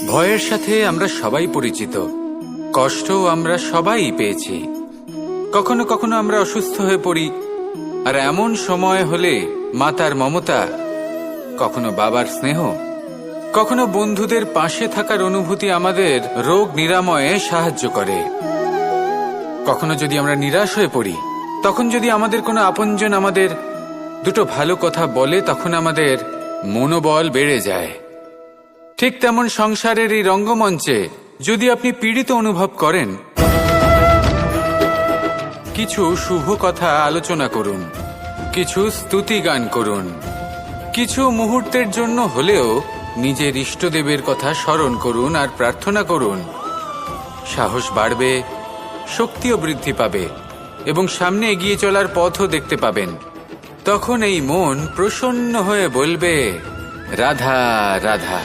ভয়ের সাথে আমরা সবাই পরিচিত, কষ্টও আমরা সবাই পেয়েছি। কখনো কখনো আমরা অসুস্থ হয়ে পড়ি, আর এমন সময় হলে মাতার মমতা, কখনো বাবার স্নেহ, কখনো বন্ধুদের পাশে থাকার অনুভূতি আমাদের রোগ নিরাময়ে সাহায্য করে। কখনো যদি আমরা নিরাশ হয়ে পড়ি, তখন যদি আমাদের কোনো আপনজন আমাদের দুটো ভালো কথা বলে, তখন আমাদের মনোবল বেড়ে যায়। ঠিক তেমন সংসারের এই রঙ্গমঞ্চে যদি আপনি পীড়িত অনুভব করেন, কিছু শুভ কথা আলোচনা করুন, কিছু স্তুতি গান করুন, কিছু মুহূর্তের জন্য হলেও নিজের ইষ্টদেবের কথা স্মরণ করুন আর প্রার্থনা করুন। সাহস বাড়বে, শক্তিও বৃদ্ধি পাবে এবং সামনে এগিয়ে চলার পথও দেখতে পাবেন। তখন এই মন প্রসন্ন হয়ে বলবে, রাধা রাধা।